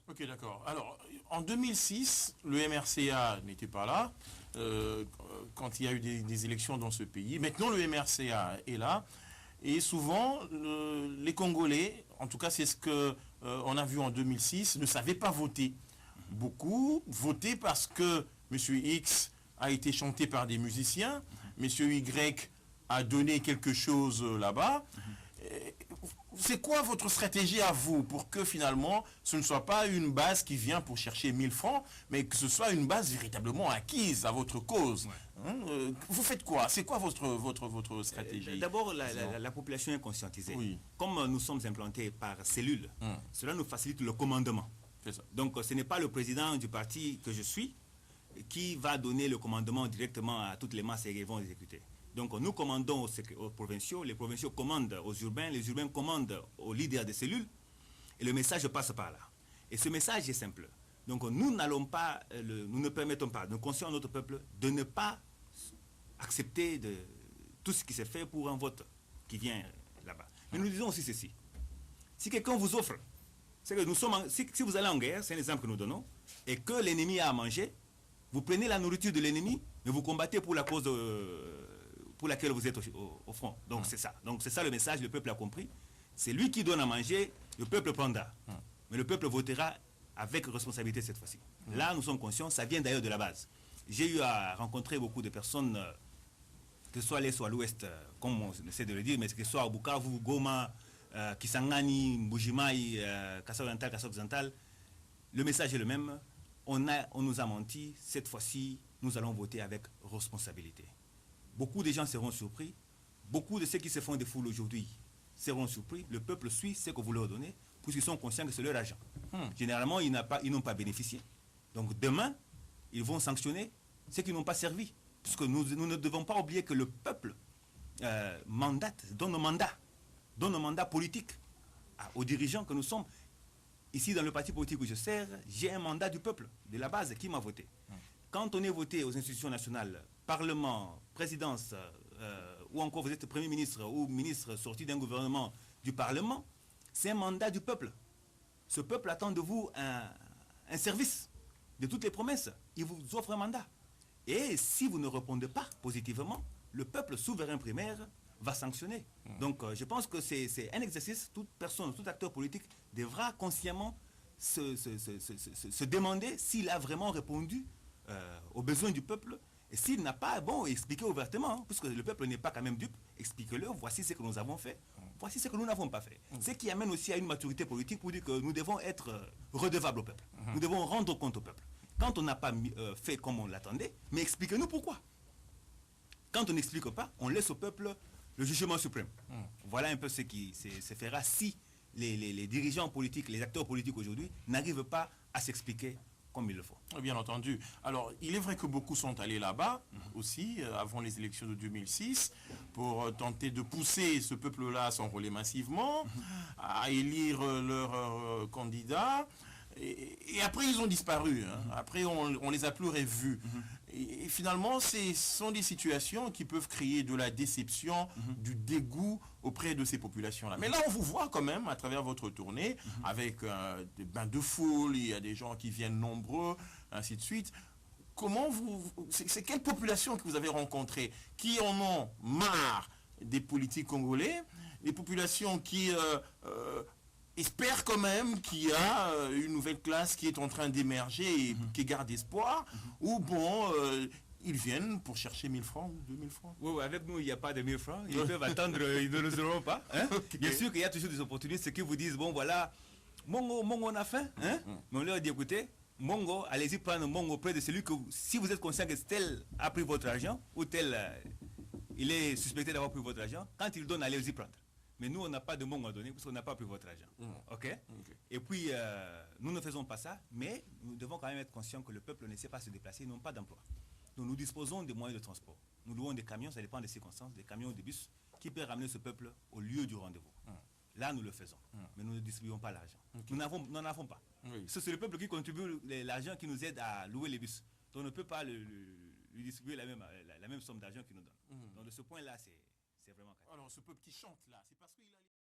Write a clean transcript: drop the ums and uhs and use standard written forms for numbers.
Ok, d'accord. Alors, en 2006, le MRCA n'était pas là quand il y a eu des élections dans ce pays. Maintenant, le MRCA est là. Et souvent, les Congolais, en tout cas c'est ce que on a vu en 2006, ne savaient pas voter. Beaucoup votaient parce que M. X a été chanté par des musiciens, M. Y a donné quelque chose là-bas. C'est quoi votre stratégie à vous pour que finalement ce ne soit pas une base qui vient pour chercher 1000 francs, mais que ce soit une base véritablement acquise à votre cause? Vous faites quoi? C'est quoi votre stratégie? D'abord, la population est conscientisée. Oui. Comme nous sommes implantés par cellules, cela nous facilite le commandement. Donc ce n'est pas le président du parti que je suis qui va donner le commandement directement à toutes les masses et ils vont exécuter. Donc nous commandons aux provinciaux, les provinciaux commandent aux urbains, les urbains commandent aux leaders des cellules, et le message passe par là. Et ce message est simple. Donc nous n'allons pas, nous ne permettons pas, nous conseillons à notre peuple de ne pas accepter tout ce qui s'est fait pour un vote qui vient là-bas. Mais nous disons aussi ceci. Si quelqu'un vous offre, c'est que nous sommes, si vous allez en guerre, c'est un exemple que nous donnons, et que l'ennemi a à manger, vous prenez la nourriture de l'ennemi, mais vous combattez pour la cause pour laquelle vous êtes au front. Donc c'est ça. Donc c'est ça le message, le peuple a compris. C'est lui qui donne à manger, le peuple prendra. Mais le peuple votera avec responsabilité cette fois-ci. Là, nous sommes conscients, ça vient d'ailleurs de la base. J'ai eu à rencontrer beaucoup de personnes, que ce soit à l'est ou à l'ouest, comme on essaie de le dire, mais que ce soit à Bukavu, Goma, Kisangani, Mbujimai, Kassa Oriental, Kassa Occidental. Le message est le même. On nous a menti. Cette fois-ci, nous allons voter avec responsabilité. Beaucoup de gens seront surpris. Beaucoup de ceux qui se font des foules aujourd'hui seront surpris. Le peuple suit ce que vous leur donnez, puisqu'ils sont conscients que c'est leur argent. Généralement, ils n'ont pas bénéficié. Donc demain, ils vont sanctionner ceux qui n'ont pas servi. Puisque nous ne devons pas oublier que le peuple donne un mandat politique aux dirigeants que nous sommes. Ici, dans le parti politique où je sers, j'ai un mandat du peuple, de la base, qui m'a voté. Quand on est voté aux institutions nationales, Parlement, présidence, ou encore vous êtes Premier ministre ou ministre sorti d'un gouvernement du Parlement, c'est un mandat du peuple. Ce peuple attend de vous un service de toutes les promesses. Il vous offre un mandat. Et si vous ne répondez pas positivement, le peuple souverain primaire va sanctionner. Donc je pense que c'est un exercice, toute personne, tout acteur politique devra consciemment se demander s'il a vraiment répondu aux besoins du peuple. Et s'il n'a pas, bon, expliquer ouvertement, puisque le peuple n'est pas quand même dupe, expliquez-le, voici ce que nous avons fait, voici ce que nous n'avons pas fait. Ce qui amène aussi à une maturité politique pour dire que nous devons être redevables au peuple. Nous devons rendre compte au peuple. Quand on n'a pas fait comme on l'attendait, mais expliquez-nous pourquoi. Quand on n'explique pas, on laisse au peuple le jugement suprême. Voilà un peu ce qui se fera si les dirigeants politiques, les acteurs politiques aujourd'hui n'arrivent pas à s'expliquer comme il le faut. Bien entendu. Alors, il est vrai que beaucoup sont allés là-bas aussi, avant les élections de 2006, pour tenter de pousser ce peuple-là à s'enrôler massivement, à élire leur candidat. Et après, ils ont disparu. Après, on les a plus revus. Et finalement, ce sont des situations qui peuvent créer de la déception, du dégoût auprès de ces populations-là. Mais là, on vous voit quand même, à travers votre tournée, avec des bains de foule, il y a des gens qui viennent nombreux, ainsi de suite. Comment c'est quelle population que vous avez rencontrée qui en ont marre des politiques congolais, les populations qui espère quand même qu'il y a une nouvelle classe qui est en train d'émerger et qui garde espoir, ou bon, ils viennent pour chercher 1000 francs ou 2000 francs. Oui, avec nous, il n'y a pas de 1000 francs. Ils peuvent attendre, ils ne les auront pas. Okay. Bien sûr qu'il y a toujours des opportunistes qui vous disent, bon voilà, Mongo, on a faim. Mais on leur dit, écoutez, Mongo, allez-y prendre Mongo près de celui que, si vous êtes conscient que tel a pris votre argent, ou tel, il est suspecté d'avoir pris votre argent, quand il donne, allez-y prendre. Mais nous, on n'a pas de Mongo à donner parce qu'on n'a pas pris votre argent. Okay? Et puis, nous ne faisons pas ça, mais nous devons quand même être conscients que le peuple ne sait pas se déplacer, ils n'ont pas d'emploi. Donc nous disposons des moyens de transport. Nous louons des camions, ça dépend des circonstances, des camions ou des bus qui peuvent ramener ce peuple au lieu du rendez-vous. Là, nous le faisons. Mais nous ne distribuons pas l'argent. Nous n'en avons pas. C'est le peuple qui contribue l'argent qui nous aide à louer les bus. Donc on ne peut pas lui distribuer la même somme d'argent qu'il nous donne. Donc de ce point-là, c'est vraiment... Alors ce peuple qui chante là, c'est parce qu'il a...